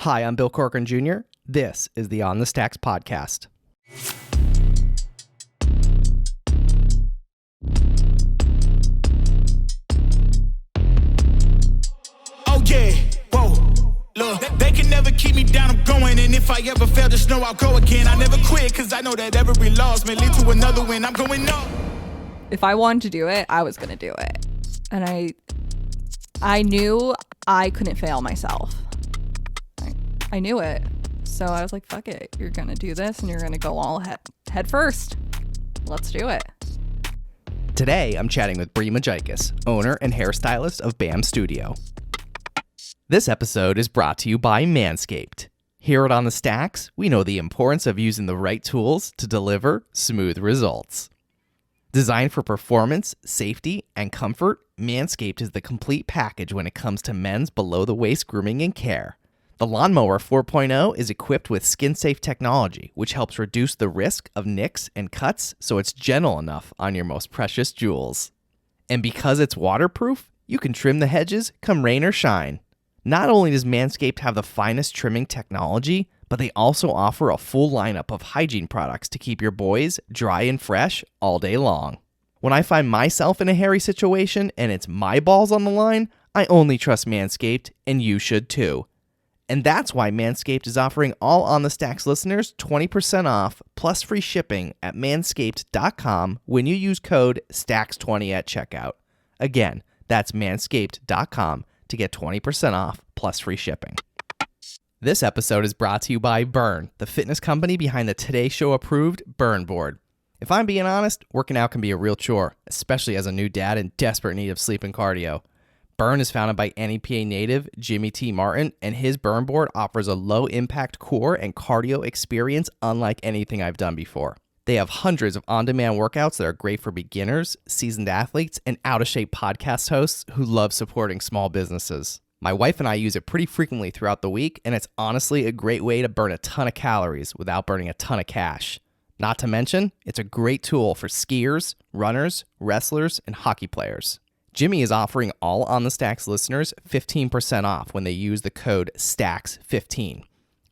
Hi, I'm Bill Corcoran Jr. This is the On the Stacks podcast. Oh yeah, whoa, look, they can never keep me down, I'm going, and if I ever fail, just know I'll go again. I never quit, cause I know that every loss may lead to another win. I'm going up. If I wanted to do it, I was gonna do it. And I knew I couldn't fail myself. I knew it. So I was like, fuck it. You're going to do this and you're going to go all head first. Let's do it. Today, I'm chatting with Bri Majikes, owner and hairstylist of BAM Studio. This episode is brought to you by Manscaped. Here at On the Stacks, we know the importance of using the right tools to deliver smooth results. Designed for performance, safety, and comfort, Manscaped is the complete package when it comes to men's below-the-waist grooming and care. The Lawnmower 4.0 is equipped with skin-safe technology, which helps reduce the risk of nicks and cuts so it's gentle enough on your most precious jewels. And because it's waterproof, you can trim the hedges come rain or shine. Not only does Manscaped have the finest trimming technology, but they also offer a full lineup of hygiene products to keep your boys dry and fresh all day long. When I find myself in a hairy situation and it's my balls on the line, I only trust Manscaped, and you should too. And that's why Manscaped is offering all On the Stacks listeners 20% off plus free shipping at manscaped.com when you use code STACKS20 at checkout. Again, that's manscaped.com to get 20% off plus free shipping. This episode is brought to you by Burn, the fitness company behind the Today Show approved Burn board. If I'm being honest, working out can be a real chore, especially as a new dad in desperate need of sleep and cardio. Burn is founded by NEPA native Jimmy T. Martin, and his Burn board offers a low-impact core and cardio experience unlike anything I've done before. They have hundreds of on-demand workouts that are great for beginners, seasoned athletes, and out-of-shape podcast hosts who love supporting small businesses. My wife and I use it pretty frequently throughout the week, and it's honestly a great way to burn a ton of calories without burning a ton of cash. Not to mention, it's a great tool for skiers, runners, wrestlers, and hockey players. Jimmy is offering all On the Stacks listeners 15% off when they use the code STACKS15.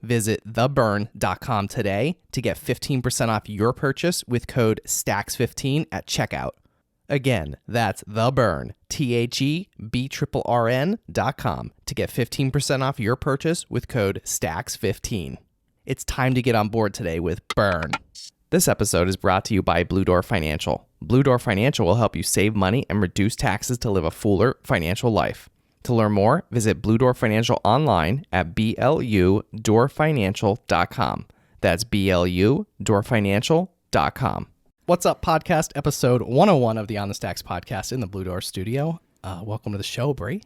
Visit theburn.com today to get 15% off your purchase with code STACKS15 at checkout. Again, that's theburn, THEBRRN.com to get 15% off your purchase with code STACKS15. It's time to get on board today with Burn. This episode is brought to you by Blue Door Financial. Blue Door Financial will help you save money and reduce taxes to live a fuller financial life. To learn more, visit Blue Door Financial online at BLUDoorFinancial.com. That's BLUDoorFinancial.com. What's up, podcast episode 101 of the On the Stacks podcast in the Blue Door studio. Welcome to the show, Bree.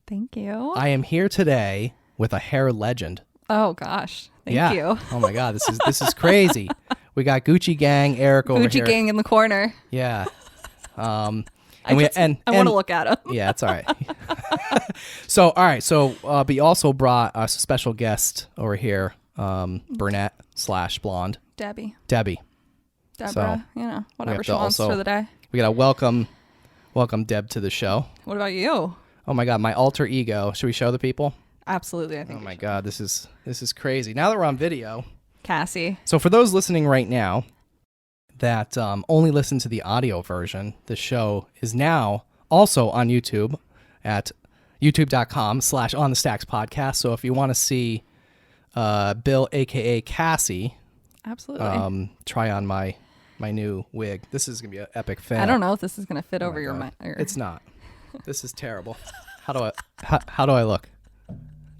Thank you. I am here today with a hair legend. Oh, gosh. Thank you. Oh, my God. This is crazy. We got Gucci Gang, Eric over here. Gucci Gang in the corner. Yeah. I want to look at him. Yeah, it's all right. So, all right. So, we also brought a special guest over here, brunette/blonde. Debbie. Debra, So, whatever she wants for the day. We got to welcome Deb to the show. What about you? Oh my God, my alter ego. Should we show the people? Absolutely, I think. Oh my God, this is crazy. Now that we're on video. Cassie. So for those listening right now that only listen to the audio version, the show is now also on YouTube at youtube.com/On the Stacks podcast. So if you want to see Bill, aka Cassie, absolutely, try on my new wig. This is gonna be an epic fail. I don't know if this is gonna fit over your mic. It's not. This is terrible. How do I look?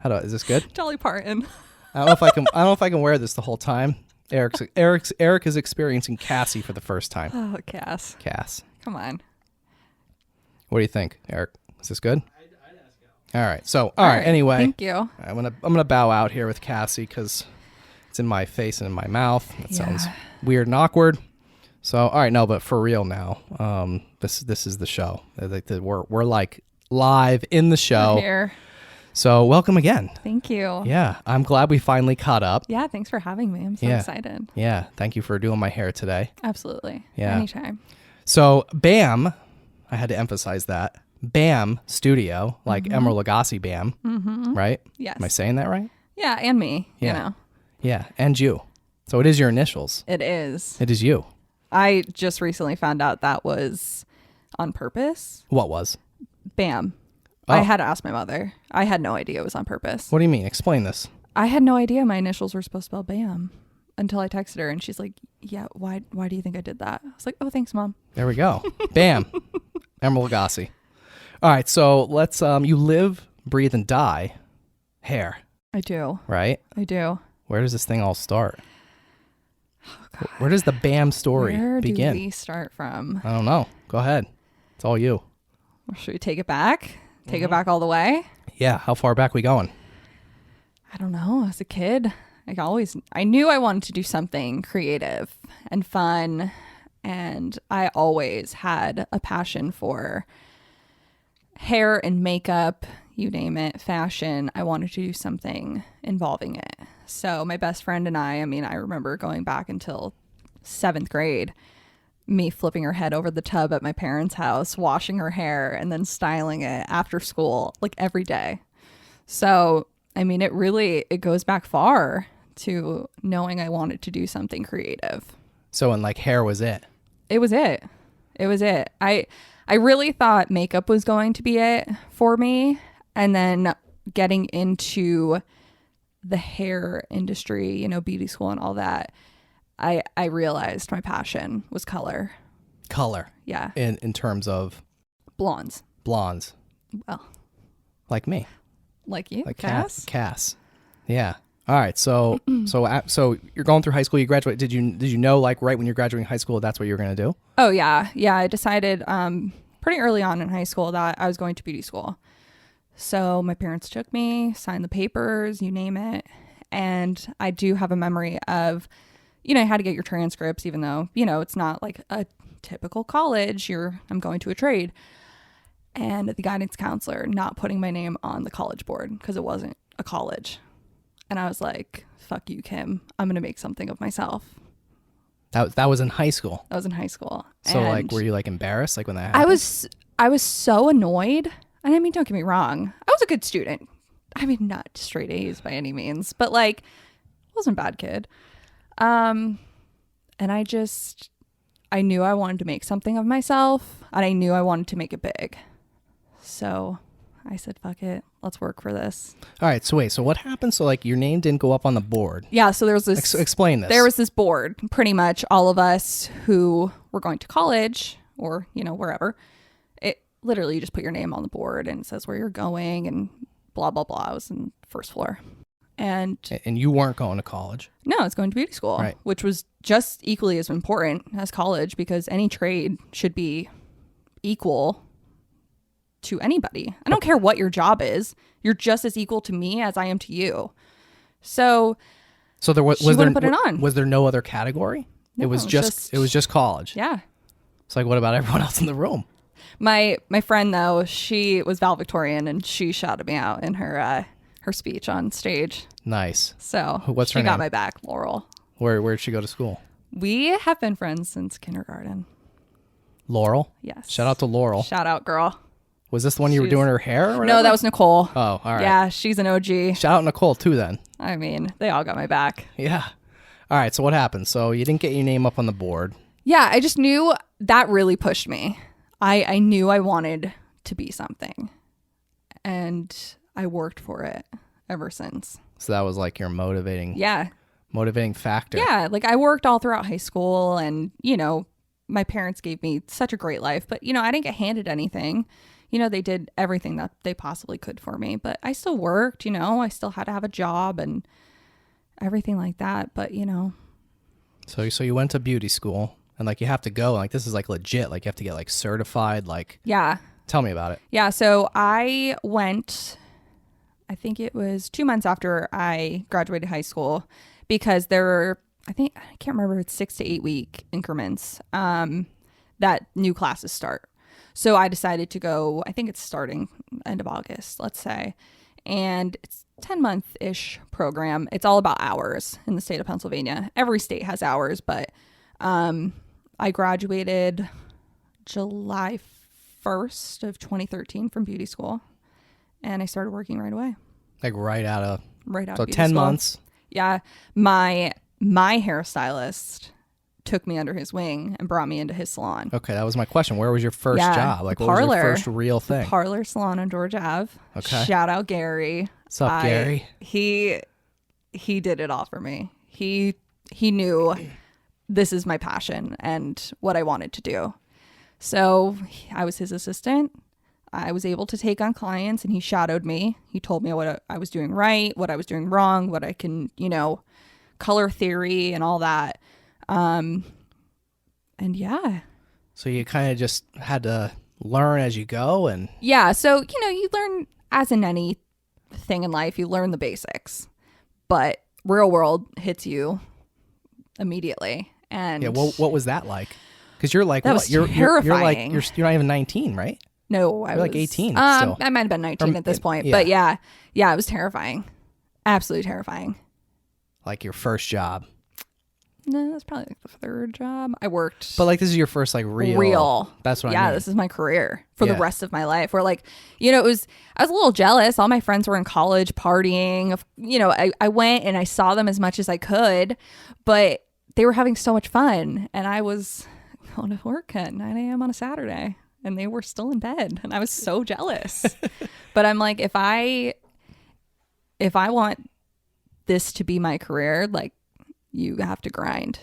Is this good? Dolly Parton. I don't know if I can wear this the whole time. Eric is experiencing Cassie for the first time. Oh, Cass. Come on. What do you think, Eric? Is this good? I'd ask you. All right. So, all right. Anyway, thank you. I'm gonna bow out here with Cassie because it's in my face and in my mouth. That sounds weird and awkward. So, all right, no, but for real now, this is the show. We're like live in the show. We're here. So welcome again. Thank you. Yeah, I'm glad we finally caught up. Yeah, thanks for having me. I'm so excited. Yeah, thank you for doing my hair today. Absolutely. Yeah. Anytime. So BAM, I had to emphasize that. BAM Studio, like Emeril Lagasse BAM, right? Yes. Am I saying that right? Yeah, and me, Yeah. you know. Yeah, and you. So it is your initials. It is. It is you. I just recently found out that was on purpose. What was? Bam. Oh. I had to ask my mother. I had no idea it was on purpose. What do you mean? Explain this. I had no idea my initials were supposed to spell Bam until I texted her and she's like, yeah, why do you think I did that? I was like, oh, thanks, Mom. There we go. Bam. Emerald Lagasse. All right, so let's, you live, breathe, and die hair, I do. right? I do. Where does this thing all start? Where does the BAM story Where begin? do we start from? I don't know. Go ahead. It's all you. Should we take it back? Take it back all the way? Yeah, how far back we going? I don't know. As a kid, I knew I wanted to do something creative and fun. And I always had a passion for hair and makeup, you name it, fashion. I wanted to do something involving it. So my best friend and I remember going back until 7th grade, me flipping her head over the tub at my parents' house, washing her hair, and then styling it after school, like every day. So, it goes back far to knowing I wanted to do something creative. So, and like hair was it? It was it. It was it. I really thought makeup was going to be it for me. And then getting into the hair industry, beauty school and all that, I realized my passion was color. Color. Yeah. In terms of? Blondes. Blondes. Well. Like me. Like you, Like Cass? Cass. Yeah. All right. So you're going through high school. You graduate. Did you know, like, right when you're graduating high school, that's what you were going to do? Oh, yeah. Yeah. I decided pretty early on in high school that I was going to beauty school. So my parents took me, signed the papers, you name it. And I do have a memory of, you had to get your transcripts, even though, it's not like a typical college. I'm going to a trade. And the guidance counselor not putting my name on the college board because it wasn't a college. And I was like, fuck you, Kim. I'm going to make something of myself. That was in high school. That was in high school. So, and like, were you like embarrassed, like, when that happened? I was so annoyed. And don't get me wrong. I was a good student. Not straight A's by any means, but like, wasn't a bad kid. And I knew I wanted to make something of myself, and I knew I wanted to make it big. So I said, fuck it. Let's work for this. All right. So wait. So what happened? So, like, your name didn't go up on the board. Yeah. So there was this. Explain this. There was this board. Pretty much all of us who were going to college or wherever. It literally, you just put your name on the board and it says where you're going and blah blah blah. I was in first floor, and you weren't going to college. No, it's going to beauty school, right? Which was just equally as important as college because any trade should be equal to anybody. I don't care what your job is. You're just as equal to me as I am to you. So there was there put it on. Was there no other category? No, it was just college. Yeah. It's like, what about everyone else in the room? My friend though, she was valedictorian and she shouted me out in her speech on stage. Nice. So what's her name? She got name? my back, Laurel. Where'd she go to school? We have been friends since kindergarten. Laurel? Yes. Shout out to Laurel. Shout out, girl. Was this the one you were doing her hair or whatever? No, that was Nicole. Oh, all right. Yeah, she's an OG. Shout out Nicole too then. They all got my back. Yeah. All right, so what happened? So you didn't get your name up on the board. Yeah, I just knew that really pushed me. I knew I wanted to be something. And I worked for it ever since. So that was like your motivating factor. Yeah, like I worked all throughout high school and, my parents gave me such a great life, but I didn't get handed anything. They did everything that they possibly could for me, but I still worked, I still had to have a job and everything like that. But, So you went to beauty school and like you have to go, like this is like legit, like you have to get like certified, like. Yeah. Tell me about it. Yeah. So I went, I think it was 2 months after I graduated high school because there were, I can't remember, it's 6 to 8 week increments that new classes start. So I decided to go, I think it's starting end of August, let's say. And it's 10-month-ish program. It's all about hours in the state of Pennsylvania. Every state has hours, but I graduated July 1st of 2013 from beauty school. And I started working right away. Like right out of right out So of beauty 10 school. months. Yeah. My hairstylist took me under his wing and brought me into his salon. Okay, that was my question. Where was your first job? Like, what Parlor, was your first real thing? Parlor salon on George Ave. Okay. Shout out Gary. What's up, Gary? He did it all for me. He knew this is my passion and what I wanted to do. So I was his assistant. I was able to take on clients, and he shadowed me. He told me what I was doing right, what I was doing wrong, what I can, color theory and all that. And yeah. So you kind of just had to learn as you go, and Yeah. So, you learn, as in anything in life, you learn the basics, but real world hits you immediately. And yeah, what was that like? Because you're like, that what? was You're terrifying. you're not even 19, right? No, I You're was like 18 still. I might have been 19 at this point, yeah. but yeah, it was terrifying. Absolutely terrifying. Like your first job. No, that's probably like the third job I worked. But like this is your first like real. That's what I mean. Yeah, this is my career for the Yeah. rest of my life. Where like, I was a little jealous. All my friends were in college partying. I went and I saw them as much as I could, but they were having so much fun, and I was going to work at 9 a.m. on a Saturday, and they were still in bed, and I was so jealous. But I'm like, if I want this to be my career, like, you have to grind.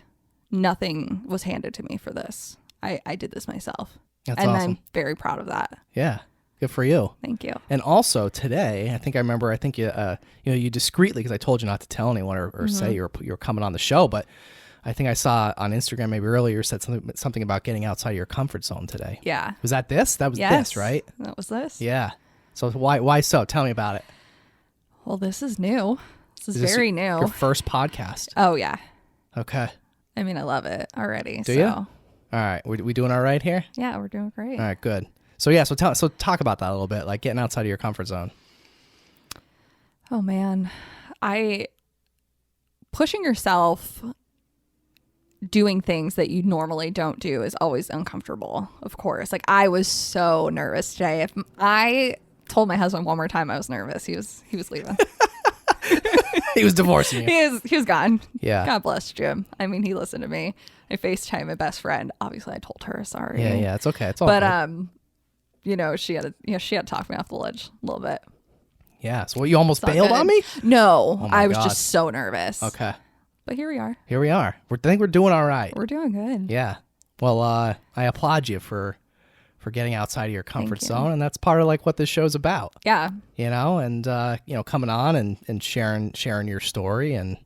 Nothing was handed to me for this. I did this myself. That's and awesome. I'm very proud of that. Yeah. Good for you. Thank you. And also today, I think you discreetly, because I told you not to tell anyone or say you were coming on the show, but I think I saw on Instagram maybe earlier said something about getting outside of your comfort zone today. Yeah. Was that this? That was Yes. this, right? That was this. Yeah. So why so? Tell me about it. Well, this is new. This is this very new. Your first podcast. Oh, yeah. Okay. I mean, I love it already. Do you? All right. We doing all right here? Yeah, we're doing great. All right, good. So yeah, so talk about that a little bit, like getting outside of your comfort zone. Oh man, pushing yourself doing things that you normally don't do is always uncomfortable. Of course, like I was so nervous today. If I told my husband one more time I was nervous, he was leaving. He was divorcing you. He was gone. Yeah. God bless Jim. I mean, he listened to me. I FaceTime my best friend. Obviously, I told her. Sorry. Yeah, it's okay. It's all But good. she had to talk me off the ledge a little bit. Yeah. So what, you almost It's not bailed good. on me? No, Oh my I was God. just so nervous. Okay. But here we are. Here we are. I think we're doing all right. We're doing good. Yeah. Well, I applaud you for getting outside of your comfort you. zone, and that's part of like what this show's about. Yeah. And coming on and sharing your story, and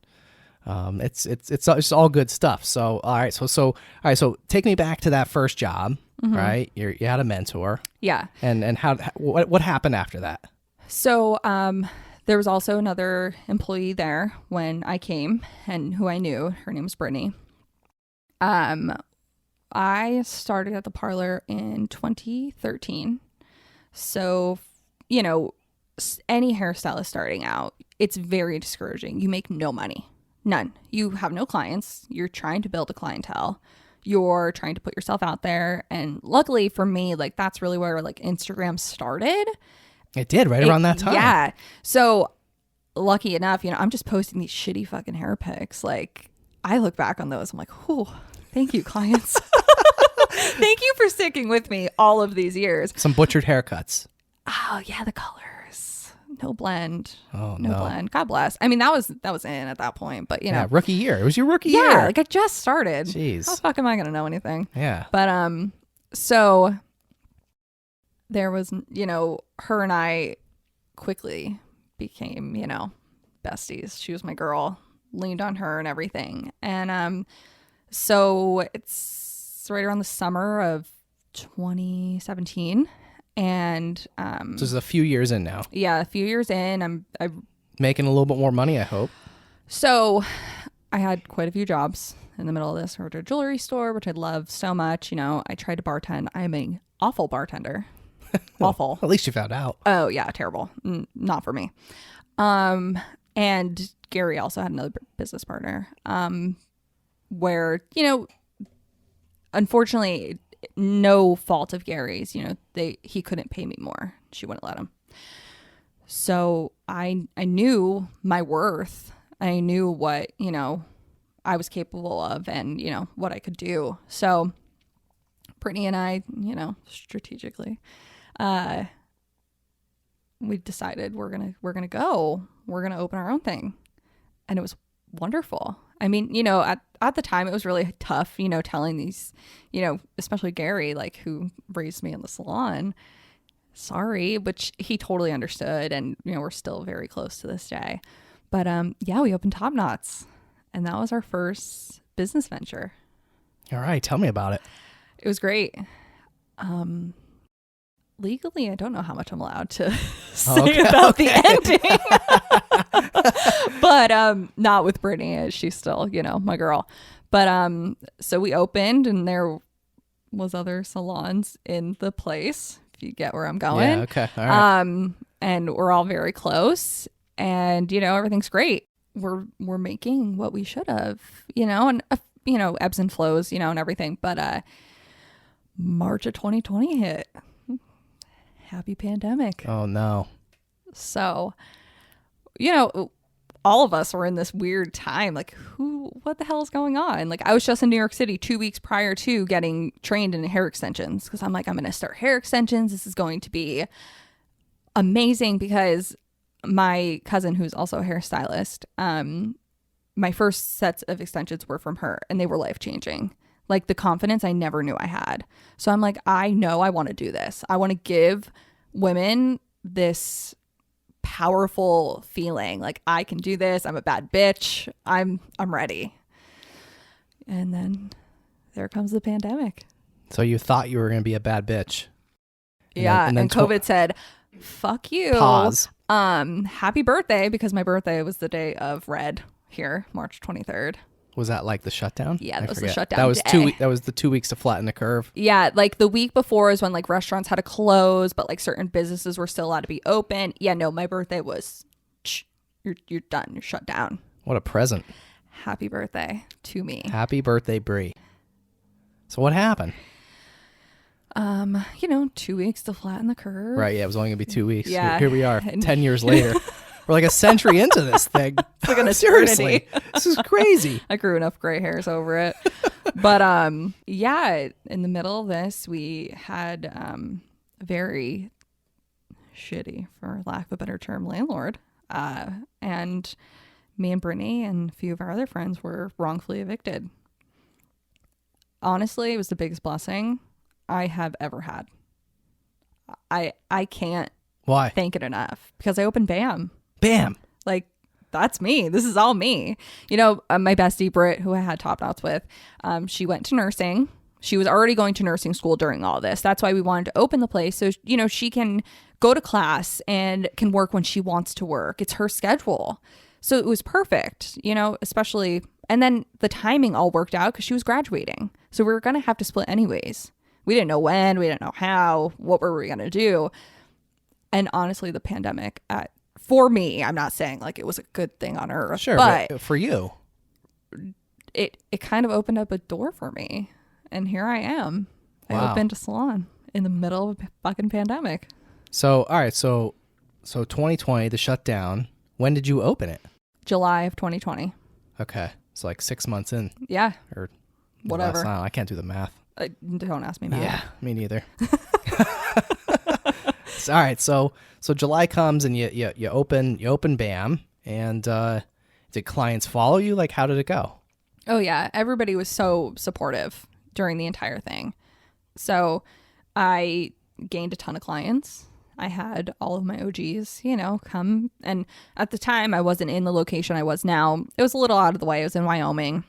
it's all good stuff. So all right, so take me back to that first job, right? You had a mentor. Yeah. And what happened after that? So there was also another employee there when I came, and who I knew. Her name was Brittany. I started at the Parlor in 2013. So, any hairstylist starting out, it's very discouraging. You make no money. None. You have no clients. You're trying to build a clientele. You're trying to put yourself out there. And luckily for me, like that's really where like Instagram started. It did around that time. Yeah. So lucky enough, I'm just posting these shitty fucking hair pics. Like I look back on those. I'm like, oh, thank you, clients. Thank you for sticking with me all of these years. Some butchered haircuts. Oh yeah, the colors. No blend. Oh, no no. blend. God bless. I mean, that was in at that point, but Yeah, rookie year. It was your rookie year. Yeah, like I just started. Jeez. How the fuck am I gonna know anything? Yeah. But so there was, her and I quickly became, besties. She was my girl, leaned on her and everything. And so it's right around the summer of 2017. And So this is a few years in now. yeah, a few years in, I'm Making a little bit more money, I hope. so I had quite a few jobs in the middle of this. I worked at a jewelry store, which I love so much. I tried to bartend. I'm an awful bartender. Awful. At least you found out. Oh yeah, terrible. Not for me. And Gary also had another business partner. Where, unfortunately, no fault of Gary's, he couldn't pay me more. She wouldn't let him. So I knew my worth. I knew what, I was capable of and, what I could do. So Brittany and I, strategically, we decided we're going to open our own thing. And it was wonderful. I mean, at the time it was really tough, telling these, especially Gary, like who raised me in the salon, sorry, but he totally understood. And, we're still very close to this day. But yeah, we opened Top Knots, and that was our first business venture. All right, tell me about it. It was great. Legally, I don't know how much I'm allowed to say about the ending, but not with Brittany. She's still, my girl. But so we opened, and there was other salons in the place. If you get where I'm going. Yeah. Okay. All right. And we're all very close. And, everything's great. We're making what we should have, and, ebbs and flows, and everything. But March of 2020 hit. Happy pandemic. Oh, no. So, all of us were in this weird time. Like, what the hell is going on? Like, I was just in New York City 2 weeks prior to getting trained in hair extensions because I'm like, I'm going to start hair extensions. This is going to be amazing because my cousin, who's also a hairstylist, my first sets of extensions were from her and they were life-changing. Like the confidence I never knew I had. So I'm like, I know I want to do this. I want to give women this powerful feeling. Like I can do this. I'm a bad bitch. I'm ready. And then there comes the pandemic. So you thought you were going to be a bad bitch. And COVID said, fuck you. Pause. Happy birthday, because my birthday was the day of Red here, March 23rd. Was that like the shutdown? Yeah, that was the shutdown. That was day. That was the 2 weeks to flatten the curve. Yeah, like the week before is when like restaurants had to close, but like certain businesses were still allowed to be open. Yeah, no, my birthday was, you're done. You're shut down. What a present. Happy birthday to me. Happy birthday, Bree. So what happened? 2 weeks to flatten the curve. Right, yeah, it was only gonna be 2 weeks. Yeah. Here we are, 10 years later. We're like a century into this thing. It's like an Seriously, eternity. this is crazy. I grew enough gray hairs over it. But yeah, in the middle of this, we had very shitty, for lack of a better term, landlord. And me and Brittany and a few of our other friends were wrongfully evicted. Honestly, it was the biggest blessing I have ever had. I can't thank it enough because I opened BAM. Bam. Like, that's me. This is all me. My bestie, Britt, who I had Top Knots with, she went to nursing. She was already going to nursing school during all this. That's why we wanted to open the place. So, she can go to class and can work when she wants to work. It's her schedule. So it was perfect, especially. And then the timing all worked out because she was graduating. So we were going to have to split anyways. We didn't know when, we didn't know how, what were we going to do? And honestly, the pandemic, for me, I'm not saying like it was a good thing on earth. Sure, but for you, it kind of opened up a door for me. And here I am. Wow. I opened a salon in the middle of a fucking pandemic. So, all right. So 2020, the shutdown. When did you open it? July of 2020. Okay. It's like 6 months in. Yeah. Or whatever. Less. I can't do the math. Don't ask me math. Yeah, me neither. All right. So July comes and you open BAM, and did clients follow you? Like, how did it go? Oh yeah, everybody was so supportive during the entire thing. So I gained a ton of clients. I had all of my OGs, come. And at the time, I wasn't in the location I was now. It was a little out of the way. It was in Wyoming.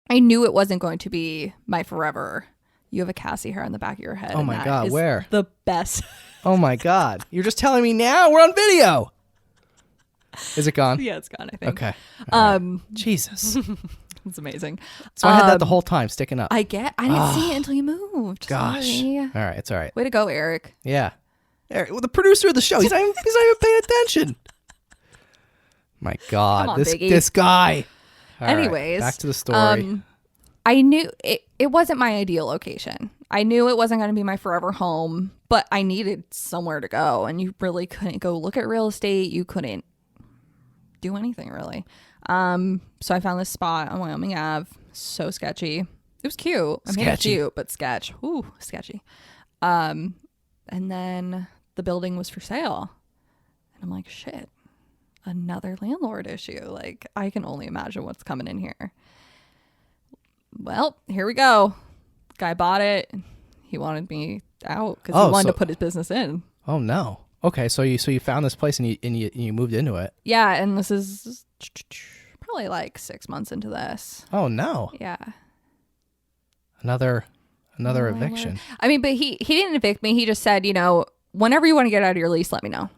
I knew it wasn't going to be my forever. You have a Cassie hair on the back of your head. Oh my God, where? The best. Oh my God. You're just telling me now? We're on video. Is it gone? Yeah, it's gone, I think. Okay. Right. Jesus. It's amazing. So I had that the whole time sticking up. I didn't see it until you moved. Gosh. Sorry. All right. It's all right. Way to go, Eric. Yeah. Eric, well, the producer of the show. He's not even paying attention. My God. Come on, Biggie. This guy. All Anyways. right, back to the story. I knew it wasn't my ideal location. I knew it wasn't going to be my forever home, but I needed somewhere to go. And you really couldn't go look at real estate. You couldn't do anything really. So I found this spot on Wyoming Ave. So sketchy. It was cute. I mean, it's cute, but sketch. Ooh, sketchy. And then the building was for sale. And I'm like, shit, another landlord issue. Like, I can only imagine what's coming in here. Well, here we go. Guy bought it. He wanted me out because he wanted to put his business in. Oh no. Okay, so you found this place and you moved into it. Yeah, and this is probably like 6 months into this. Oh no. Yeah. Another eviction. I mean, but he didn't evict me. He just said, whenever you want to get out of your lease, let me know.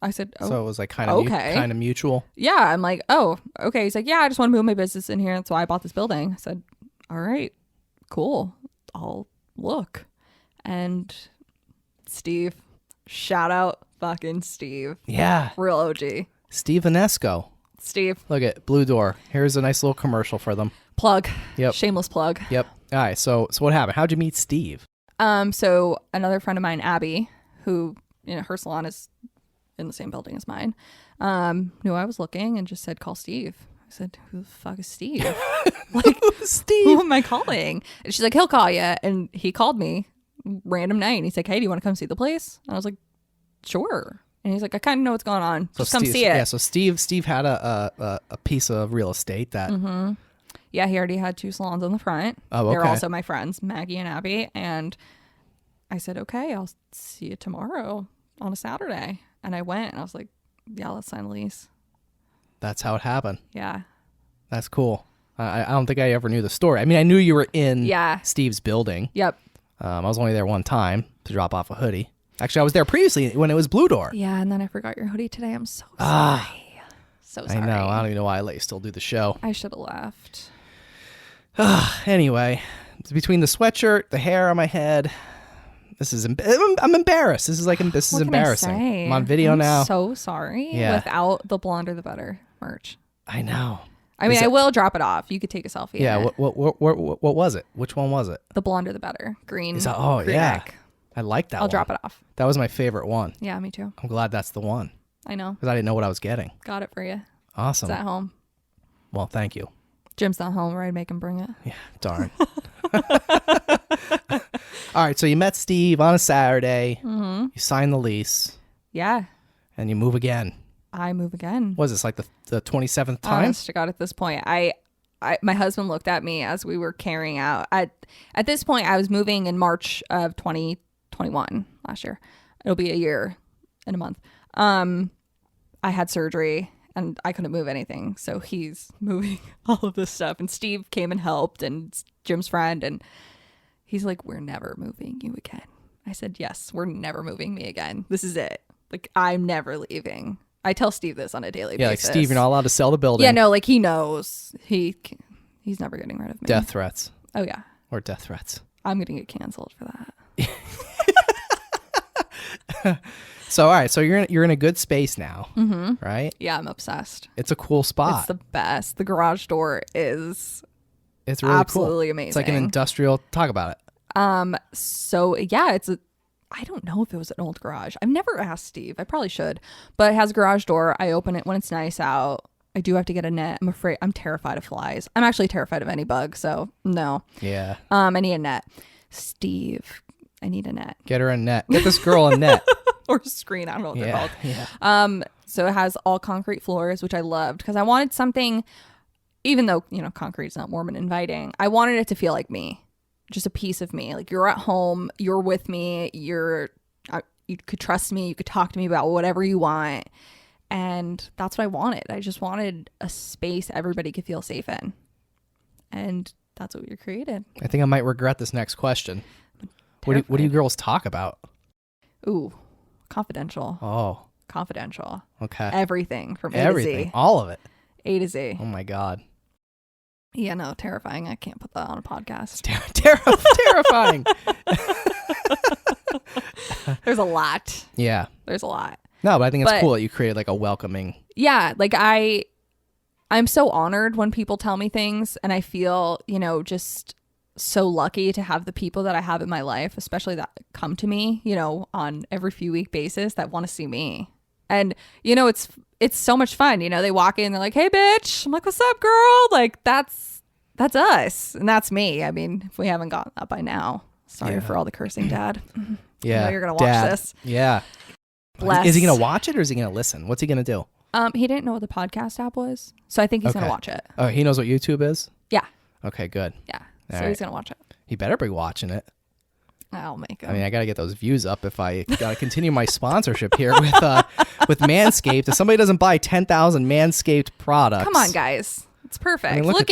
I said, oh. So it was like kind of mutual. Yeah, I'm like, oh, okay. He's like, yeah, I just want to move my business in here. That's why I bought this building. I said, all right, cool. I'll look. And Steve, shout out fucking Steve. Yeah. Real OG. Steve Inesco. Steve. Look at Blue Door. Here's a nice little commercial for them. Plug. Yep. Shameless plug. Yep. All right. So what happened? How'd you meet Steve? So another friend of mine, Abby, who, her salon is in the same building as mine, knew I was looking and just said, call Steve. I said, who the fuck is Steve? Like, Steve. Who am I calling? And she's like, he'll call you. And he called me random night. And he's like, hey, do you want to come see the place? And I was like, sure. And he's like, I kind of know what's going on. Just come see it. Yeah. So Steve had a piece of real estate that. Mm-hmm. Yeah, he already had 2 salons on the front. Oh, okay. They're also my friends, Maggie and Abby. And I said, okay, I'll see you tomorrow on a Saturday. And I went and I was like, yeah, let's sign a lease. That's how it happened. Yeah. That's cool. I don't think I ever knew the story. I mean, I knew you were in Steve's building. Yep. I was only there one time to drop off a hoodie. Actually, I was there previously when it was Blue Door. Yeah, and then I forgot your hoodie today. I'm so sorry. So sorry. I know. I don't even know why I let you still do the show. I should have left. Anyway, between the sweatshirt, the hair on my head, I'm embarrassed. This is embarrassing. I'm on video now. So sorry. Yeah. Without the blonder the better merch. I know. I mean, I will drop it off. You could take a selfie. Yeah. What was it? Which one was it? The blonder the better. Green. Green neck. I like that. I'll drop it off. That was my favorite one. Yeah, me too. I'm glad that's the one. I know. Because I didn't know what I was getting. Got it for you. Awesome. It's at home. Well, thank you. Jim's not home, or I'd make him bring it. Yeah, darn. All right, so you met Steve on a Saturday. Mm-hmm. You signed the lease. Yeah. And you move again. I move again. Was this like the 27th time? Honest to God, at this point, my husband looked at me as we were carrying out. At this point, I was moving in March of 2021 last year. It'll be a year in a month. I had surgery and I couldn't move anything. So he's moving all of this stuff. And Steve came and helped, and Jim's friend. And he's like, we're never moving you again. I said, yes, we're never moving me again. This is it. Like, I'm never leaving. I tell Steve this on a daily basis. Yeah, like, Steve, you're not allowed to sell the building. Yeah, no, like, he knows. He's never getting rid of me. Death threats. Oh, yeah. Or death threats. I'm going to get canceled for that. So, all right. So you're in a good space now, right? Yeah, I'm obsessed. It's a cool spot. It's the best. The garage door is it's really absolutely cool. Amazing. It's like an industrial. Talk about it. So yeah, I don't know if it was an old garage. I've never asked Steve. I probably should. But it has a garage door. I open it when it's nice out. I do have to get a net. I'm terrified of flies. I'm actually terrified of any bug. So no. Yeah. I need a net. Steve, I need a net. Get her a net. Get this girl a net. Or a screen. I don't know what they're called. Yeah. So it has all concrete floors, which I loved because I wanted something, even though, concrete's not warm and inviting, I wanted it to feel like me. Just a piece of me. Like, you're at home, you're with me, you could trust me, you could talk to me about whatever you want. And that's what I wanted. I just wanted a space everybody could feel safe in. And that's what we created. I think I might regret this next question. What do you girls talk about? Ooh, confidential. Oh. Confidential. Okay. Everything from A Everything. to Z. All of it. A to Z. Oh my God. Yeah, no, terrifying. I can't put that on a podcast. Terrifying. There's a lot. Yeah. There's a lot. No, but I think it's cool that you created like a welcoming. Yeah, like I'm so honored when people tell me things, and I feel, just so lucky to have the people that I have in my life, especially that come to me, you know, on every few week basis that want to see me. And, you know, it's so much fun. You know, they walk in, they're like, hey, bitch. I'm like, what's up, girl? Like, that's us. And that's me. I mean, if we haven't gotten that by now, sorry for all the cursing, Dad. Yeah. I know you're going to watch this. Yeah. Bless. Is he going to watch it or is he going to listen? What's he going to do? He didn't know what the podcast app was. So I think he's going to watch it. Oh, he knows what YouTube is? Yeah. Okay, good. Yeah. All So he's going to watch it. He better be watching it. I'll make him. I mean, I got to get those views up if I got to continue my sponsorship here with Manscaped. If somebody doesn't buy 10,000 Manscaped products. Come on, guys. It's perfect. I mean, look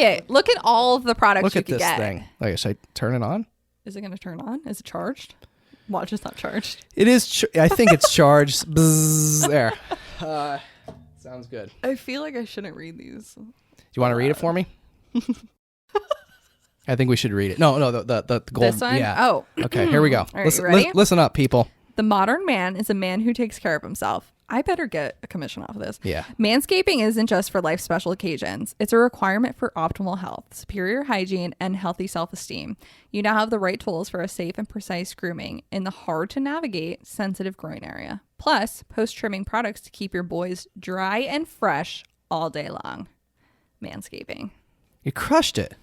at all of the products you look can at this get. thing. Like, should I turn it on? Is it going to turn on? Is it charged? Watch, it's not charged. It is. I think it's charged. Bzzz, there. Sounds good. I feel like I shouldn't read these. Do you want to read it for me? I think we should read it. No, the gold. This one? Yeah. Oh. Okay, here we go. All right, you ready? Listen up, people. The modern man is a man who takes care of himself. I better get a commission off of this. Yeah. Manscaping isn't just for life special occasions. It's a requirement for optimal health, superior hygiene, and healthy self-esteem. You now have the right tools for a safe and precise grooming in the hard-to-navigate, sensitive groin area. Plus, post-trimming products to keep your boys dry and fresh all day long. Manscaping. You crushed it.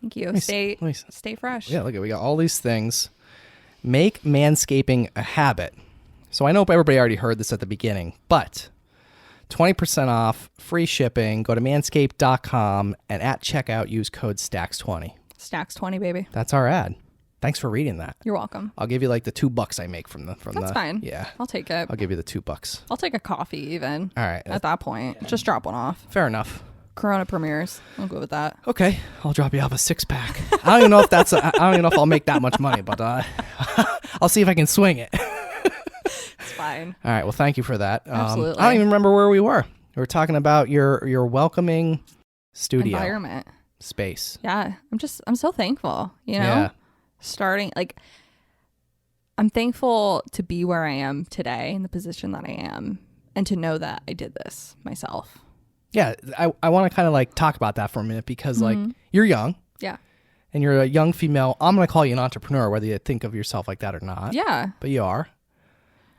Thank you. Let me Stay fresh. Yeah, look at we got all these things. Make manscaping a habit. So I know everybody already heard this at the beginning, but 20% off, free shipping. Go to manscaped.com and at checkout use code STACKS20. Stacks20, baby. That's our ad. Thanks for reading that. You're welcome. I'll give you like the $2 I make from That's fine. Yeah. I'll take it. I'll give you the $2. I'll take a coffee even. All right. At that point, just drop one off. Fair enough. Corona premieres. I'll go with that. Okay, I'll drop you off a 6-pack. I don't even know if I don't even know if I'll make that much money, but I'll see if I can swing it. It's fine. All right. Well, thank you for that. Absolutely. I don't even remember where we were. We were talking about your welcoming studio Environment. space. Yeah. I'm so thankful, you know? Yeah. Starting I'm thankful to be where I am today in the position that I am and to know that I did this myself. Yeah. I want to kind of like talk about that for a minute because like you're young. Yeah. And you're a young female. I'm going to call you an entrepreneur, whether you think of yourself like that or not. Yeah. But you are.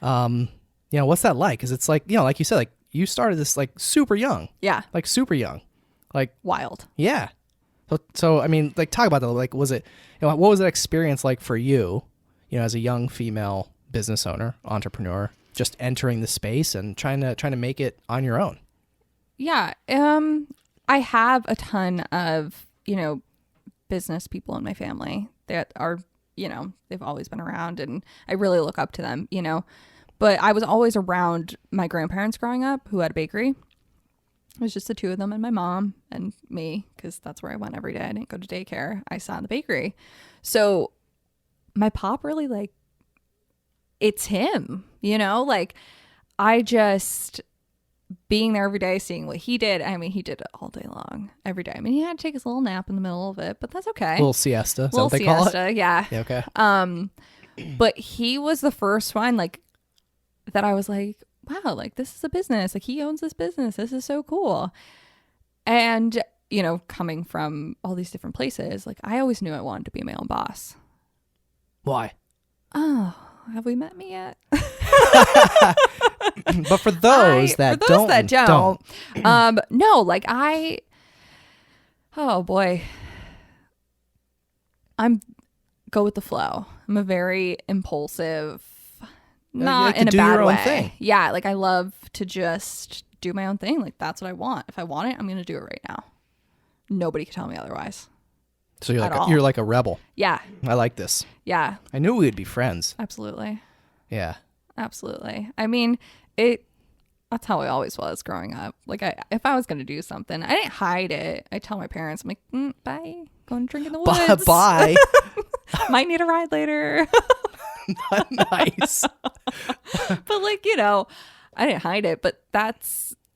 You know, what's that like? Because it's like, you know, like you said, like you started this like super young. Yeah. Like super young. Like, Wild. yeah. So I mean, like talk about that. Like, was it, you know, what was that experience like for you, you know, as a young female business owner, entrepreneur, just entering the space and trying to make it on your own? Yeah. I have a ton of, you know, business people in my family that are, you know, they've always been around and I really look up to them, you know, but I was always around my grandparents growing up who had a bakery. It was just the two of them and my mom and me, because that's where I went every day. I didn't go to daycare. I sat in the bakery. So my pop really like, it's him, you know, like I just being there every day, seeing what he did. I mean, he did it all day long, every day. I mean, he had to take his little nap in the middle of it, but that's okay. Little siesta. Is that Little what they call siesta, it? yeah. Yeah. Okay. But he was the first one like that I was like, wow, like this is a business. Like he owns this business. This is so cool. And, you know, coming from all these different places, like I always knew I wanted to be my own boss. Why? Oh, have we met me yet? But for those that don't, no, like oh boy, I'm go with the flow. I'm a very impulsive, not like in to a do bad your own way. thing. Yeah, like I love to just do my own thing. Like that's what I want. If I want it, I'm gonna do it right now. Nobody can tell me otherwise. So At you're like a rebel. Yeah, I like this. yeah, I knew we'd be friends. absolutely. Yeah. Absolutely. I mean, that's how I always was growing up. Like, if I was going to do something, I didn't hide it. I tell my parents, I'm like, bye, go and drink in the woods. Bye. Might need a ride later. Nice. But like, you know, I didn't hide it, but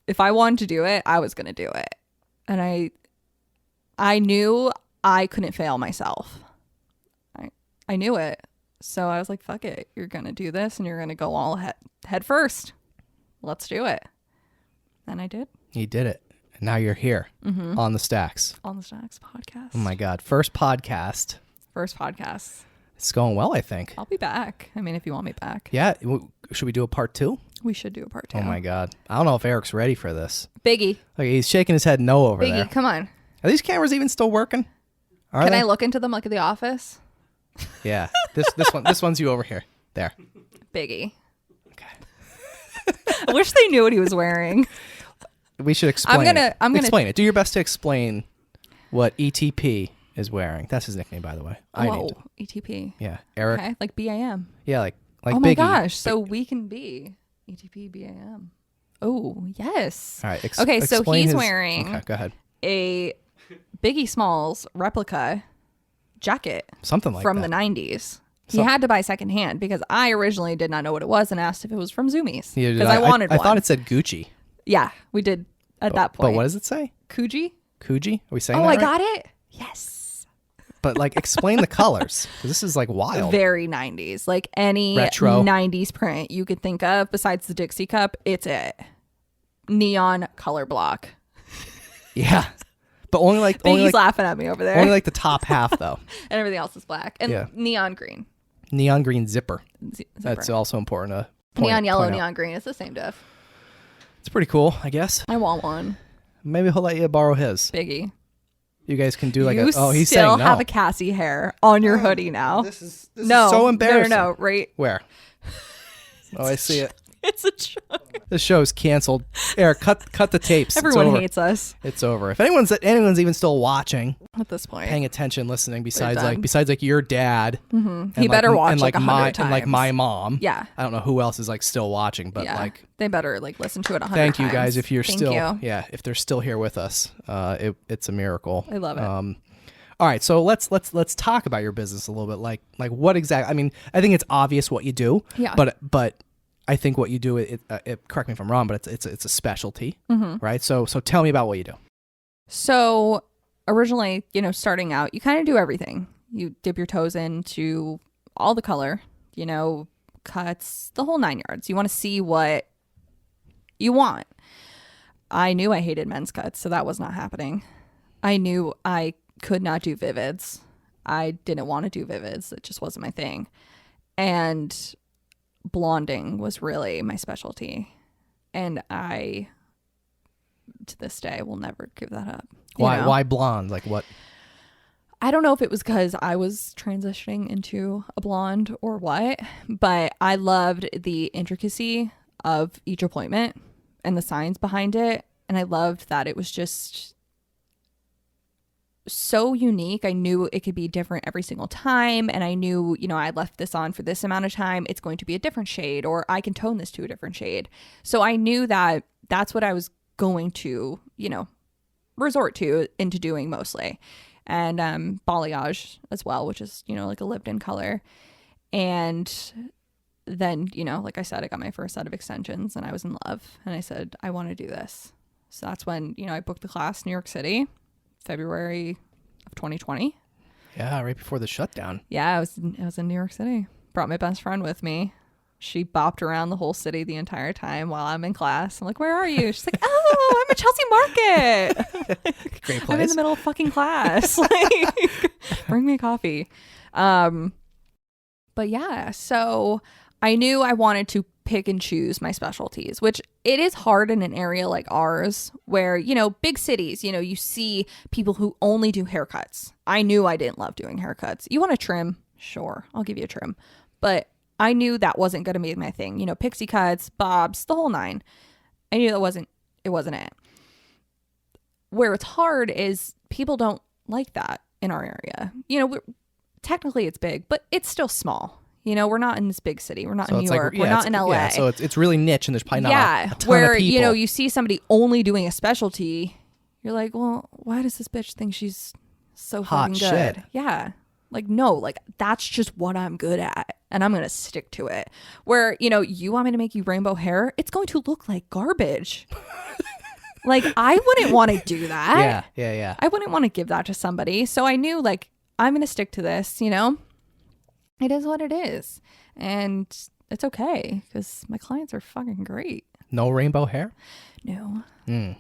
if I wanted to do it, I was going to do it. And I knew I couldn't fail myself. I knew it. So I was like, fuck it. You're going to do this and you're going to go all head first. Let's do it. And I did. You did it. And now you're here on the Stacks. On the Stacks podcast. Oh my God. First podcast First podcast. It's going well, I think. I'll be back. I mean, if you want me back. Yeah. Should we do a part 2? We should do a part 2. Oh, my God. I don't know if Eric's ready for this. Biggie. Okay, he's shaking his head no over there. Biggie, come on. Are these cameras even still working? Can I look into them like at the office? Yeah. This one's you over here. There. Biggie. Okay. I wish they knew what he was wearing. We should explain I'm gonna explain it. Do your best to explain what ETP is wearing. That's his nickname, by the way. Whoa, ETP. Yeah, Eric. Okay, like BAM. Yeah, like oh my Biggie. gosh, so we can be ETP BAM. Oh, yes. All right. Okay, so he's his, wearing okay, go ahead. a Biggie Smalls replica jacket. Something like from that. the 90s. He had to buy secondhand because I originally did not know what it was and asked if it was from Zoomies. Because I wanted one. I thought it said Gucci. Yeah, we did at that point. But what does it say? Coogee? Coogee? Are we saying Oh, that I right? got it? Yes. But like, explain the colors. 'Cause this is like wild. Very 90s. Like any Retro. 90s print you could think of besides the Dixie cup, it's it. Neon color block. Yeah. But only like Biggie's laughing at me over there. only like the top half though. And everything else is black. And Yeah. neon green. Neon green zipper. Zipper. That's also important to neon yellow, point out. neon green. It's the same diff. It's pretty cool, I guess. I want one. Maybe he'll let you borrow his. Biggie. You guys can do like you he's saying still no. have a Cassie hair on your hoodie now. This is so embarrassing. No, right? Where? Oh, I see it. It's a joke. This show's canceled. Eric, cut the tapes. Everyone it's over. hates us It's over. If anyone's even still watching, at this point. paying attention, listening, besides done. like your dad, He better watch and like 100 and like times. my mom. Yeah. I don't know who else is like still watching, but Yeah. like They better like listen to it 100 thank times. you guys if you're Thank still you. if they're still here with us. It's a miracle. I love it. All right, so let's talk about your business a little bit. Like what exactly? I mean, I think it's obvious what you do. Yeah. But I think what you do, it correct me if I'm wrong, but it's a specialty, right? So tell me about what you do. So originally, starting out, you kind of do everything. You dip your toes into all the color, cuts, the whole 9 yards. You want to see what you want. I knew I hated men's cuts, so that was not happening. I knew I could not do vivids. I didn't want to do vivids. It just wasn't my thing. And blonding was really my specialty. And I, to this day, will never give that up. Why blonde? Like what? I don't know if it was because I was transitioning into a blonde or what, but I loved the intricacy of each appointment and the science behind it. And I loved that it was just so unique. I knew it could be different every single time. And I knew, I left this on for this amount of time. It's going to be a different shade, or I can tone this to a different shade. So I knew that that's what I was going to, resort to into doing mostly. And balayage as well, which is, like a lived in color. And then, like I said, I got my first set of extensions and I was in love. And I said, I want to do this. So that's when, I booked the class in New York City. February of 2020. Yeah, right before the shutdown. Yeah, I was in New York City. Brought my best friend with me. She bopped around the whole city the entire time while I'm in class. I'm like, where are you? She's like, oh, I'm at Chelsea Market. Great place. I'm in the middle of fucking class. Like, bring me a coffee. But yeah, so I knew I wanted to pick and choose my specialties, which it is hard in an area like ours where, big cities, you see people who only do haircuts. I knew I didn't love doing haircuts. You want to trim? Sure, I'll give you a trim. But I knew that wasn't going to be my thing. Pixie cuts, bobs, the whole nine. I knew it wasn't it. Where it's hard is people don't like that in our area. Technically it's big, but it's still small. We're not in this big city. We're not in New York. We're not in LA. Yeah, so it's really niche and there's probably not a ton where, of people. You see somebody only doing a specialty, you're like, well, why does this bitch think she's so Hot fucking good? shit. Yeah. Like, no, like that's just what I'm good at and I'm going to stick to it. Where, you want me to make you rainbow hair? It's going to look like garbage. Like, I wouldn't want to do that. Yeah. I wouldn't want to give that to somebody. So I knew, like, I'm going to stick to this, It is what it is. And it's okay because my clients are fucking great. No rainbow hair? No.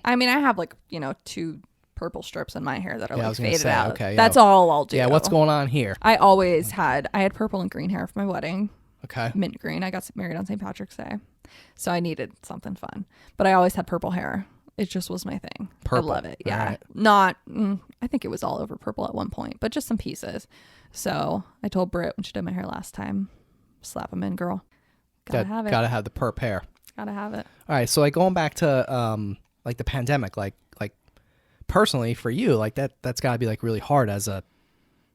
I mean, I have like, 2 purple strips in my hair that are Yeah, I like was gonna faded say, out. okay, That's yeah. all I'll do. Yeah, what's going on here? I had purple and green hair for my wedding. Okay. Mint green. I got married on St. Patrick's Day. So I needed something fun. But I always had purple hair. It just was my thing. Purple. I love it. Yeah. Right. Not, I think it was all over purple at one point, but just some pieces. So I told Britt when she did my hair last time, slap them in, girl. Gotta have it. Gotta have the perp hair. Gotta have it. All right. So like going back to like the pandemic, like personally for you, like that's gotta be like really hard as a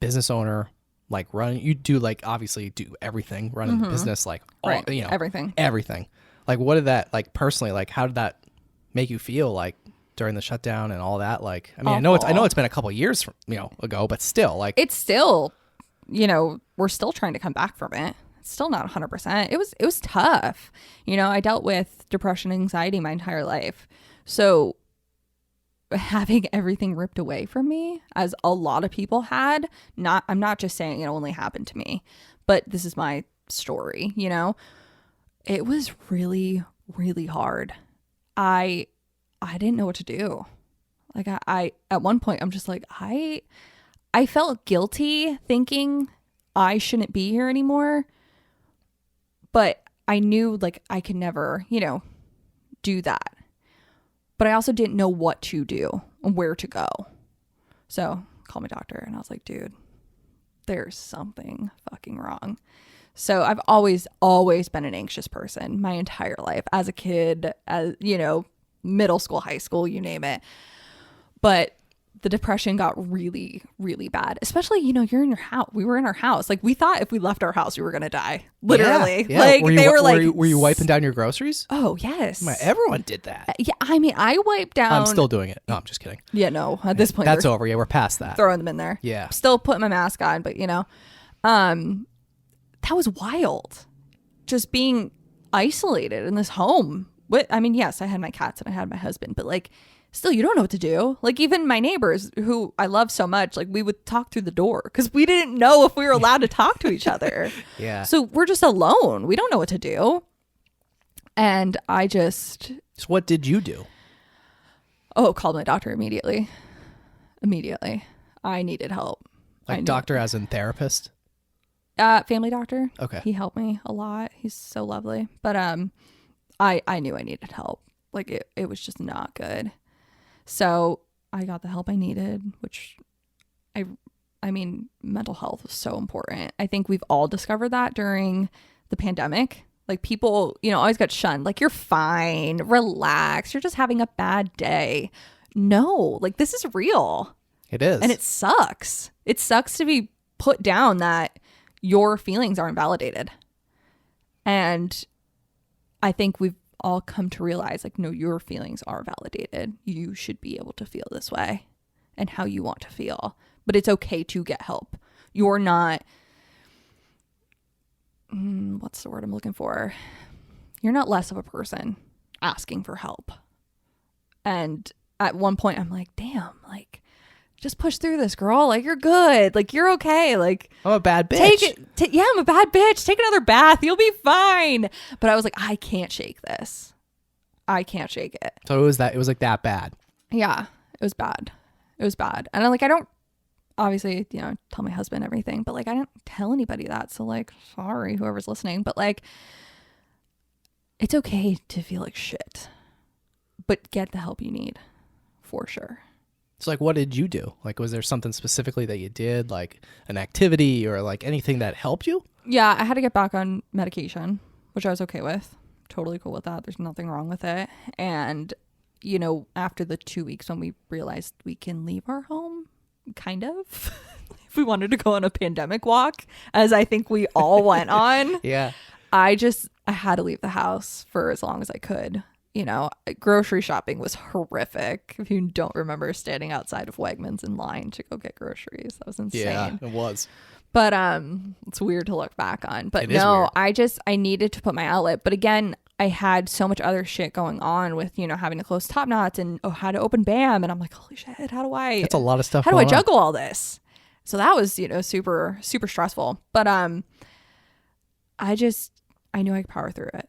business owner. Like you do like obviously do everything running the business, like Right. all, you know, Everything. Like what did that like personally, like how did that make you feel like during the shutdown and all that? Like, I mean, I know it's been a couple of years from, ago, but still like It's still, we're still trying to come back from it. It's still not 100%. It was tough. I dealt with depression and anxiety my entire life. So having everything ripped away from me, as a lot of people had, I'm not just saying it only happened to me, but this is my story, it was really, really hard. I didn't know what to do. Like I at one point I'm just like, I felt guilty thinking I shouldn't be here anymore. But I knew like I could never, do that. But I also didn't know what to do and where to go. So I called my doctor and I was like, dude, there's something fucking wrong. So I've always been an anxious person my entire life, as a kid, as middle school, high school, you name it. But the depression got really, really bad, especially, you're in your house. We were in our house. Like we thought if we left our house, we were going to die. Literally. Yeah. Like were you wiping down your groceries? Oh, yes. Everyone did that. Yeah. I mean, I wiped down. I'm still doing it. No, I'm just kidding. Yeah, no, at this point, That's over. Yeah. We're past that. Throwing them in there. Yeah. Still putting my mask on, but that was wild. Just being isolated in this home. Yes, I had my cats and I had my husband, but like, still, you don't know what to do. Like even my neighbors who I love so much, like we would talk through the door because we didn't know if we were allowed to talk to each other. Yeah. So we're just alone. We don't know what to do. And I just... So what did you do? Oh, called my doctor immediately. Immediately. I needed help. Like doctor as in therapist? Family doctor. Okay. He helped me a lot. He's so lovely. But I knew I needed help. Like it was just not good. So I got the help I needed, which I mean, mental health was so important. I think we've all discovered that during the pandemic. Like people, always got shunned. Like, you're fine, relax, you're just having a bad day. No, like this is real. It is. And it sucks. It sucks to be put down that your feelings aren't validated. And I think we've all come to realize, like, no, your feelings are validated. You should be able to feel this way and how you want to feel. But it's okay to get help. You're not, what's the word I'm looking for? You're not less of a person asking for help. And at one point I'm like, damn, like, just push through this, girl. Like, you're good. Like, you're okay. Like, I'm a bad bitch. Take it. Yeah, I'm a bad bitch. Take another bath. You'll be fine. But I was like, I can't shake this. I can't shake it. So it was like that bad. Yeah, it was bad. It was bad. And I don't obviously, tell my husband everything, but like, I didn't tell anybody that. So like, sorry, whoever's listening, but like, it's okay to feel like shit, but get the help you need for sure. So like, what did you do? Like, was there something specifically that you did, like an activity or like anything that helped you? Yeah, I had to get back on medication, which I was okay with. Totally cool with that. There's nothing wrong with it. And, after the 2 weeks when we realized we can leave our home, kind of, if we wanted to go on a pandemic walk, as I think we all went on. Yeah. I had to leave the house for as long as I could. Grocery shopping was horrific. If you don't remember standing outside of Wegmans in line to go get groceries, that was insane. Yeah, it was. But it's weird to look back on. But it no, I needed to put my outlet. But again, I had so much other shit going on with, having to close top knots and how to open BAM. And I'm like, holy shit, That's a lot of stuff. How do I juggle all this? So that was, super, super stressful. But I knew I could power through it.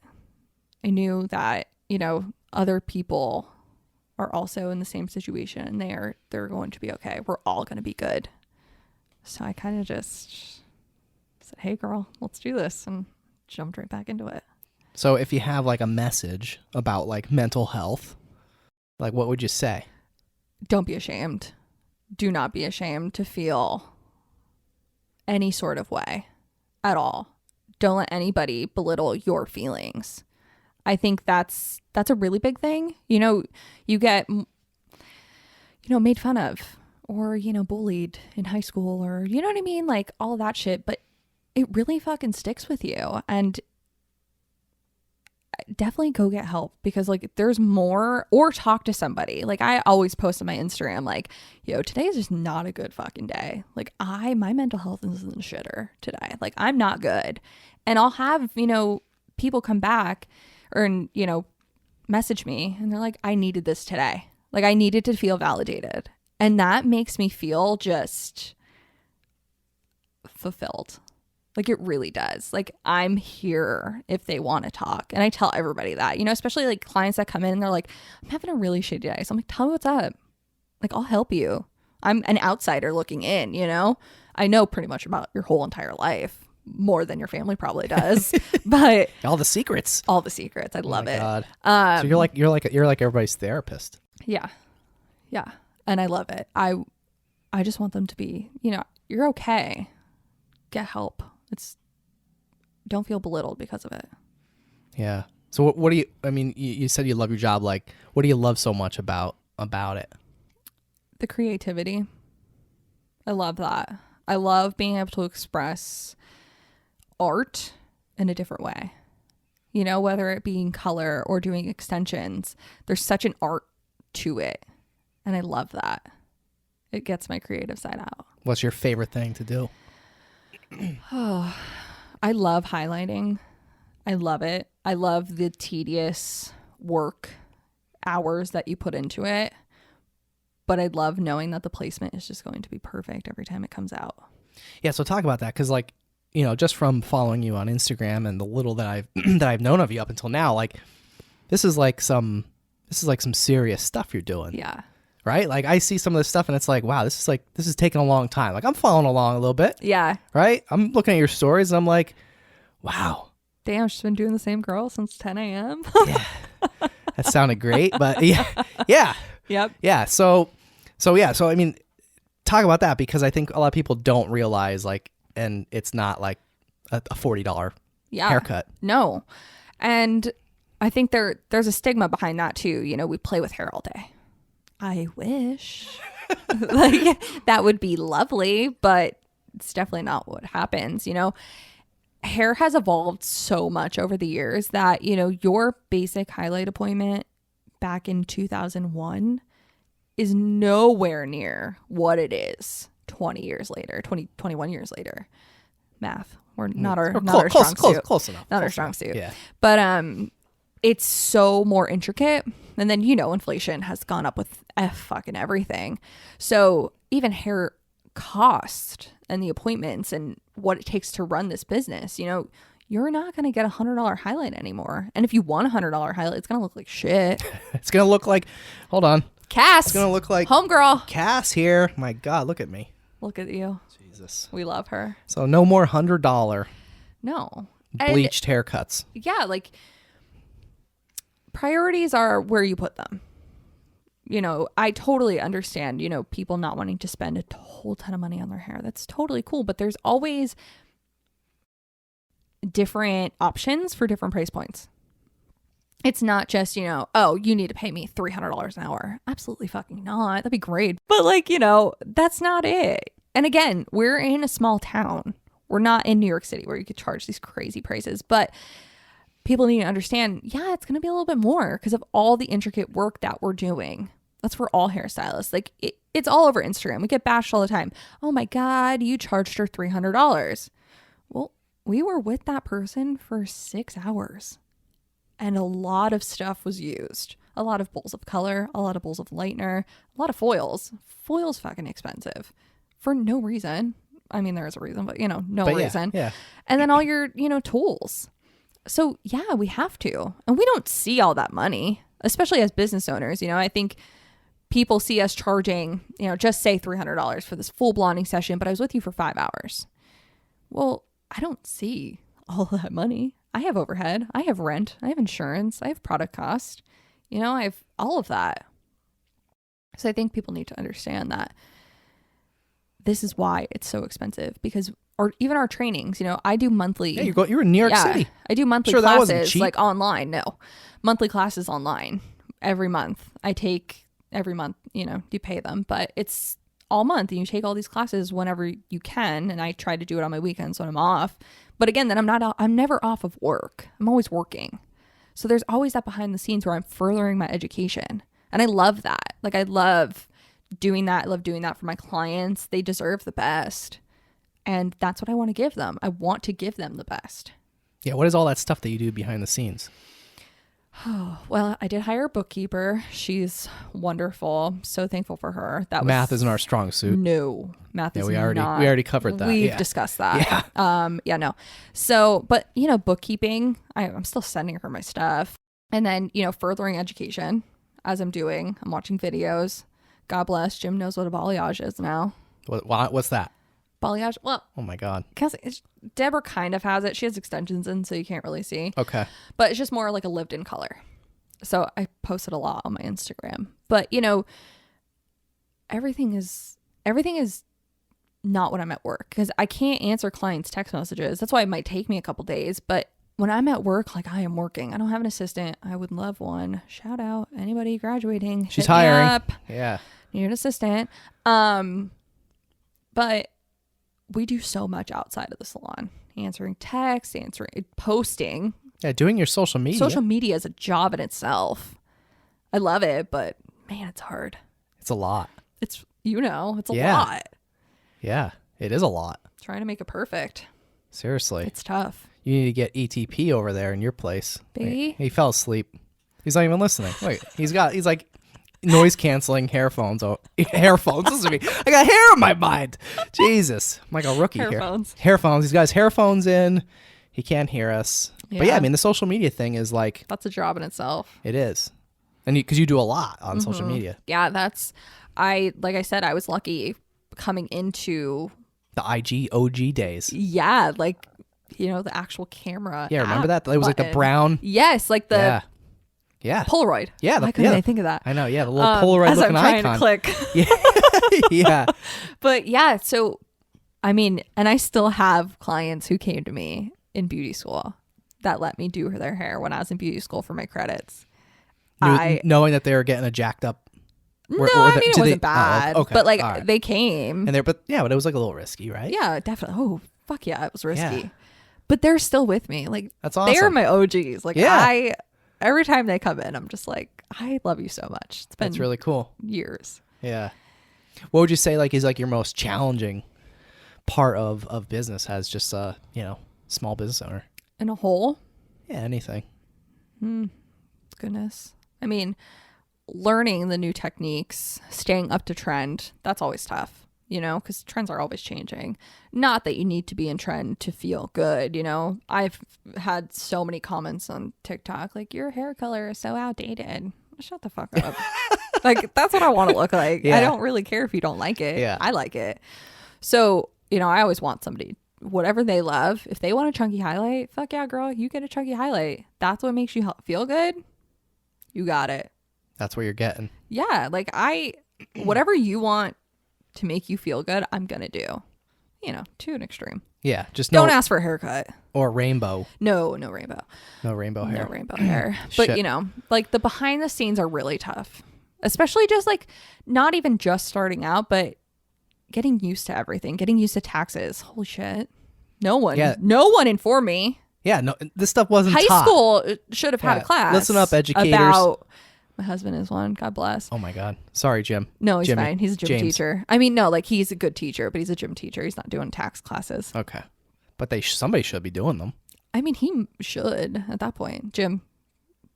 I knew that, other people are also in the same situation, and they're going to be okay. We're all going to be good. So I kind of just said, hey girl, let's do this, and jumped right back into it. So if you have like a message about like mental health, like what would you say? Don't be ashamed. Do not be ashamed to feel any sort of way at all. Don't let anybody belittle your feelings. I think that's a really big thing. You get, made fun of or, bullied in high school or, you know what I mean? Like all that shit, but it really fucking sticks with you. And definitely go get help, because like there's more, or talk to somebody. Like I always post on my Instagram, like, yo, today is just not a good fucking day. Like my mental health is in the shitter today. Like I'm not good. And I'll have, people come back or, message me and they're like, I needed this today. Like I needed to feel validated. And that makes me feel just fulfilled. Like it really does. Like I'm here if they want to talk. And I tell everybody that, especially like clients that come in and they're like, I'm having a really shitty day. So I'm like, tell me what's up. Like I'll help you. I'm an outsider looking in, I know pretty much about your whole entire life, more than your family probably does. But all the secrets. I love it. God. So you're like everybody's therapist. Yeah. Yeah. And I love it. I just want them to be, you're okay. Get help. Don't feel belittled because of it. Yeah. So what do you said you love your job. Like, what do you love so much about it? The creativity. I love that. I love being able to express art in a different way. Whether it be in color or doing extensions, there's such an art to it. And I love that. It gets my creative side out. What's your favorite thing to do? Oh, I love highlighting. I love it. I love the tedious work hours that you put into it. But I love knowing that the placement is just going to be perfect every time it comes out. Yeah, so talk about that, because like, just from following you on Instagram and the little that I've known of you up until now, like this is like some serious stuff you're doing. Yeah. Right? Like I see some of this stuff and it's like, wow, this is taking a long time. Like I'm following along a little bit. Yeah. Right? I'm looking at your stories and I'm like, wow. Damn, she's been doing the same girl since 10 a.m. Yeah. That sounded great, but yeah. Yeah. Yep. Yeah. So I mean, talk about that, because I think a lot of people don't realize, like, and it's not like a $40 haircut. No. And I think there's a stigma behind that too. We play with hair all day. I wish like that would be lovely, but it's definitely not what happens. Hair has evolved so much over the years that, your basic highlight appointment back in 2001 is nowhere near what it is 21 years later. Math. We're not our strong suit. Close enough. Not our strong suit. Yeah. But it's so more intricate. And then, inflation has gone up with fucking everything. So even hair cost and the appointments and what it takes to run this business, you're not going to get $100 highlight anymore. And if you want $100 highlight, it's going to look like shit. It's going to look like, hold on. Cass. It's going to look like homegirl. Cass here. My God, look at me. Look at you. Jesus. We love her. So no more $100 No. bleached haircuts. Yeah, like priorities are where you put them. I totally understand, people not wanting to spend a whole ton of money on their hair. That's totally cool. But there's always different options for different price points. It's not just, oh, you need to pay me $300 an hour. Absolutely fucking not. That'd be great. But like, that's not it. And again, we're in a small town. We're not in New York City where you could charge these crazy prices. But people need to understand, yeah, it's going to be a little bit more because of all the intricate work that we're doing. That's for all hairstylists. Like it's all over Instagram. We get bashed all the time. Oh my God, you charged her $300. Well, we were with that person for 6 hours and a lot of stuff was used. A lot of bowls of color, a lot of bowls of lightener, a lot of foils. Foils fucking expensive for no reason. I mean, there is a reason, but no reason. Yeah. And then all your, tools. So yeah, we have to. And we don't see all that money. especially as business owners. I think people see us charging, just say $300 for this full blonding session, but I was with you for 5 hours. Well, I don't see all of that money. I have overhead. I have rent. I have insurance. I have product cost. I have all of that. So I think people need to understand that this is why it's so expensive, because even our trainings, I do monthly. Yeah, you're in New York City. I do monthly That wasn't classes cheap. like online. No, monthly classes online every month. I take every month, you pay them, but it's all month and you take all these classes whenever you can. And I try to do it on my weekends when I'm off. But again, then I'm never off of work. I'm always working. So there's always that behind the scenes where I'm furthering my education. And I love that. Like, I love doing that. I love doing that for my clients. They deserve the best. And that's what I want to give them. I want to give them the best. Yeah. What is all that stuff that you do behind the scenes? Oh, well, I did hire a bookkeeper. She's wonderful. So thankful for her. Math isn't our strong suit. No, math is we not. we already covered that. We've discussed that. Yeah. No. So, but bookkeeping, I'm still sending her my stuff. And then, furthering education as I'm doing. I'm watching videos. God bless. Jim knows what a balayage is now. What's that? Balayage? Well, Oh my God. because Debra kind of has it. She has extensions in, so you can't really see. Okay. But it's just more like a lived-in color. So I post it a lot on my Instagram. But, everything is not when I'm at work, because I can't answer clients' text messages. That's why it might take me a couple days. But when I'm at work, like, I am working. I don't have an assistant. I would love one. Shout out anybody graduating. She's Hit me hiring. up. Yeah. Need an assistant. But we do so much outside of the salon. Answering texts, posting. Yeah. Doing your social media. Social media is a job in itself. I love it, but man, it's hard. It's a lot. It's a Yeah. lot. Yeah. It is a lot. Trying to make it perfect. Seriously. It's tough. You need to get ETP over there in your place. Baby? He fell asleep. He's not even listening. Wait, he's like noise canceling hairphones. Hairphones. Listen to me. I got hair in my mind. Jesus. I'm like a rookie here. Hairphones. He's got his hairphones in. He can't hear us. But yeah, I mean, the social media thing is like. That's a job in itself. It is. And because you do a lot on social media. Yeah, like I said, I was lucky coming into The IG OG days. Yeah, like, the actual camera. Yeah, remember that? It was button. like the brown. Yes, like the Yeah. Polaroid. Yeah. Why couldn't I think of that? I know. Yeah. The little Polaroid as looking I'm trying icon. to click. Yeah. Yeah. But yeah, so, I mean, and I still have clients who came to me in beauty school that let me do their hair when I was in beauty school for my credits. Knowing that they were getting a jacked up. It wasn't bad. Oh, okay. But like right. they came. And but it was like a little risky, right? Yeah, definitely. Oh, fuck yeah, it was risky. Yeah. But they're still with me. Like, that's awesome. They're my OGs. Like, every time they come in, I'm just like, I love you so much. It's been That's really cool. Years. Yeah. What would you say is your most challenging part of business as just a, small business owner? In a whole? Yeah, anything. Goodness. I mean, learning the new techniques, staying up to trend, that's always tough, because trends are always changing. Not that you need to be in trend to feel good, I've had so many comments on TikTok, like, your hair color is so outdated. Shut the fuck up. Like, that's what I want to look like. Yeah. I don't really care if you don't like it. Yeah. I like it. So, I always want somebody, whatever they love, if they want a chunky highlight, fuck yeah, girl, you get a chunky highlight. That's what makes you feel good. You got it. That's what you're getting. Yeah. Like, whatever you want to make you feel good, I'm going to do, to an extreme. Yeah. Just don't ask for a haircut. Or rainbow. No rainbow. No rainbow hair. No rainbow hair. But, like, the behind the scenes are really tough, especially just like not even just starting out, but getting used to everything, getting used to taxes. Holy shit. No one informed me. Yeah, no, this stuff wasn't High taught. school should have had a class. Listen up, educators. About, my husband is one. God bless. Oh my God. Sorry, Jim. No, he's Jimmy. fine. He's a gym teacher. I mean, no, like, he's a good teacher, but he's a gym teacher. He's not doing tax classes. Okay. But somebody should be doing them. I mean, he should at that point. Jim,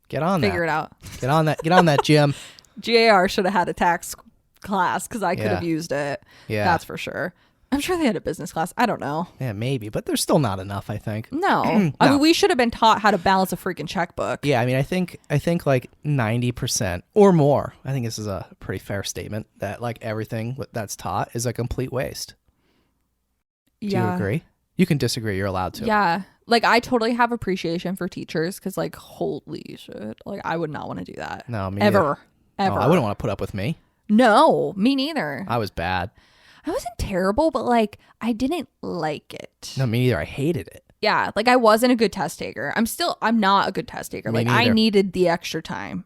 get on figure it out. Get on that, Jim. GAR should have had a tax class because I could have used it. Yeah. That's for sure. I'm sure they had a business class. I don't know. Yeah, maybe, but there's still not enough, I think. No. I mean, we should have been taught how to balance a freaking checkbook. Yeah, I mean, I think like 90% or more. I think this is a pretty fair statement that like everything that's taught is a complete waste. Do you agree? You can disagree. You're allowed to. Yeah. Like, I totally have appreciation for teachers because, like, holy shit. Like, I would not want to do that. No, me Ever. neither. Ever. No, I wouldn't want to put up with me. No, me neither. I was bad. I wasn't terrible, but, like, I didn't like it. No, me neither. I hated it. Yeah. Like, I wasn't a good test taker. I'm not a good test taker. Me Like, I neither. needed the extra time.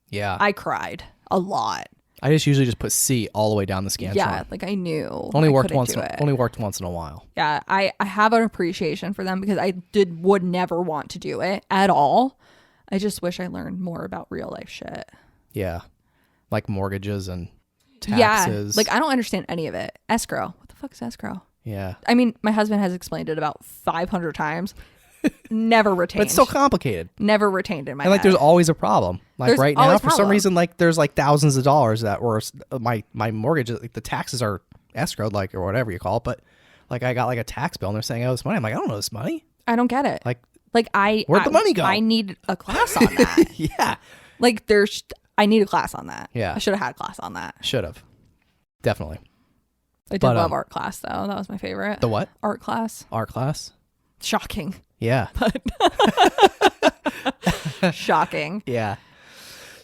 Yeah. I cried a lot. I just usually just put C all the way down the Scantron. Yeah. Like, I knew. Only I worked couldn't once. do it. Only worked once in a while. Yeah, I have an appreciation for them because I would never want to do it at all. I just wish I learned more about real life shit. Yeah, like mortgages and Yeah, taxes. like I don't understand any of it. Escrow. What the fuck is escrow? Yeah, I mean, my husband has explained it about 500 times. Never retained. but it's so complicated. Never retained in my And like, head. there's always a problem. Like There's right now, always for some problem. reason, like there's like thousands of dollars that were my mortgage. Like the taxes are escrowed, like or whatever you call it. But like I got like a tax bill, and they're saying, "Oh, this money." I'm like, I don't know this money. I don't get it. Like Where'd the money go? I need a class on that. yeah, Like I need a class on that. Yeah. I should have had a class on that. should have definitely. I did But, love art class though. That was my favorite. The what? Art class. Art class. Shocking. Yeah. Shocking. Yeah.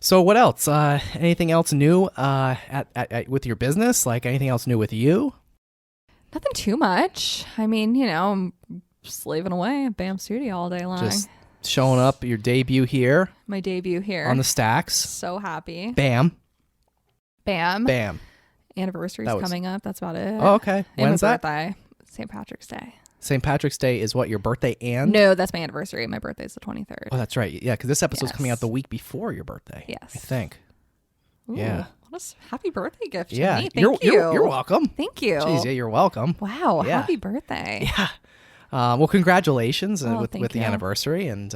So what else? Anything else new with your business? Like anything else new with you? Nothing too much. I mean, I'm slaving away at BAM Studio all day long. Just showing up, your debut here My debut here. on the stacks. So happy. Bam. Bam. Bam. Anniversary's That was- coming up. That's about it. Oh, okay. And When's my that? birthday. St. Patrick's Day. St. Patrick's Day is what, your birthday and? No, that's my anniversary. My birthday's the 23rd. Oh, that's right. Yeah, because this episode's coming out Yes. the week before your birthday. Yes. I think. Ooh, Yeah. What a happy birthday gift to Yeah. me. Thank you. You're welcome. Thank you. Jeez, yeah, you're welcome. Wow. Yeah. Happy birthday. Yeah. Well, congratulations Oh, with thank the you. anniversary, and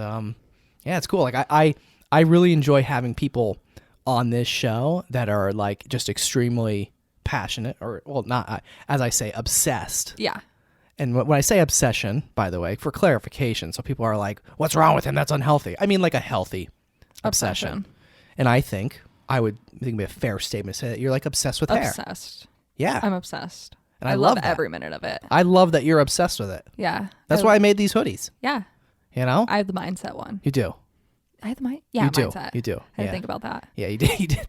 yeah, it's cool. Like I really enjoy having people on this show that are like just extremely passionate, or well, not as I say, obsessed. Yeah. And when I say obsession, by the way, for clarification, so people are like, "What's wrong with him? That's unhealthy." I mean, like a healthy obsession. And I think it'd be a fair statement to say that you're like obsessed with hair. Obsessed. Yeah. I'm obsessed. And I love that. every minute of it. I love that you're obsessed with it. Yeah. That's why I made these hoodies. Yeah. You know? I have the mindset one. You do. I have the mind. Yeah, You do. mindset. You do. I Yeah. didn't think about that. Yeah, you did. You did.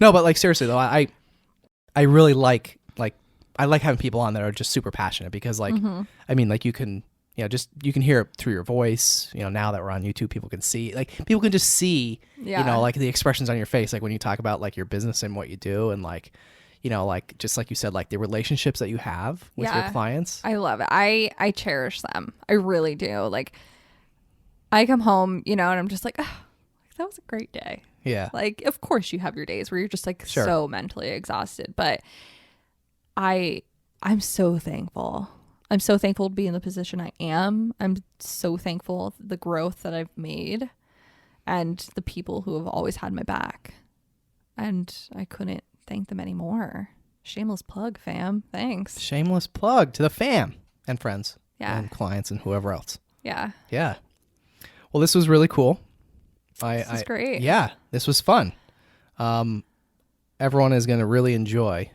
No, but like seriously though, I really like I like having people on that are just super passionate because like I mean like you can you can hear it through your voice. Now that we're on YouTube, people can see people can just see Yeah. like the expressions on your face, like when you talk about like your business and what you do, and like like just like you said, like the relationships that you have with your clients. I love it. I cherish them. I really do. Like I come home, and I'm just like, oh, that was a great day. Yeah. Like, of course you have your days where you're just like Sure. so mentally exhausted, but I'm so thankful. I'm so thankful to be in the position I am. I'm so thankful for the growth that I've made and the people who have always had my back. And I couldn't thank them anymore. Shameless plug, fam. Thanks. Shameless plug to the fam and friends. Yeah. And clients and whoever else. Yeah. Yeah. Well, this was really cool. This is great. Yeah, this was fun. Everyone is going to really enjoy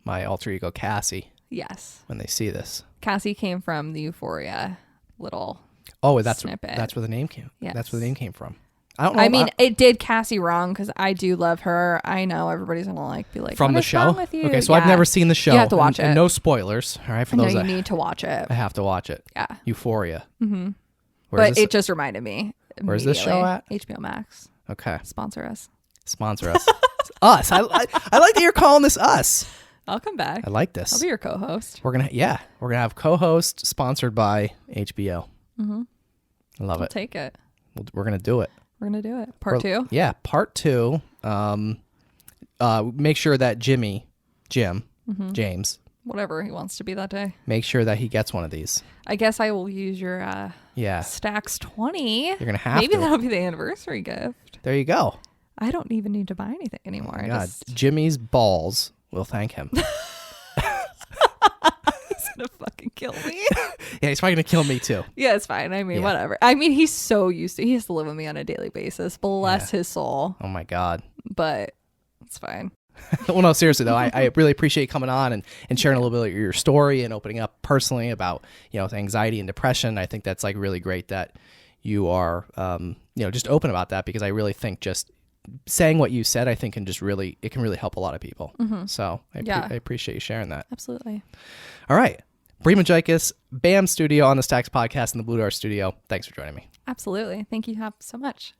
my alter ego Cassie Yes. when they see this. Cassie came from the Euphoria little Oh, that's snippet. that's where the name came. Yes. That's where the name came from. I don't know. I mean, it did Cassie wrong because I do love her. I know everybody's gonna be like, from what the is show. wrong with you? Okay, so I've Yeah. never seen the show. You have to watch and it. no spoilers. All right, for I know those you that need to watch it. I have to watch it. Yeah. Euphoria. Mm-hmm. Where's But this? it just reminded me. Where's this show at? HBO Max. Okay, Sponsor us. sponsor us. Us. I like that you're calling this us. I'll come back. I like this. I'll be your co-host. We're gonna have co-host sponsored by HBO. Mm-hmm. I love I'll it. take it. We're gonna do it. We're gonna do it. Part 2. Yeah, part 2. Make sure that James, Whatever he wants to be that day. make sure that he gets one of these. I guess I will use your Yeah, Stacks 20. you're gonna have Maybe to. that'll be the anniversary gift. There you go. I don't even need to buy anything anymore. Oh my God, Jimmy's balls will thank him. gonna fucking kill me. Yeah, he's probably gonna kill me too. Yeah, it's fine. I mean, Yeah. whatever. I mean, he's so used to. He has to live with me on a daily basis. Bless his soul. Oh my God. But it's fine. Well, no, seriously though, I really appreciate you coming on and sharing a little bit of your story and opening up personally about, anxiety and depression. I think that's like really great that you are, just open about that, because I really think just saying what you said, I think can really help a lot of people. So I appreciate you sharing that. Absolutely. All right. Bri Majikes, BAM Studio on the Stacks podcast in the Blue Door Studio. Thanks for joining me. Absolutely. Thank you so much.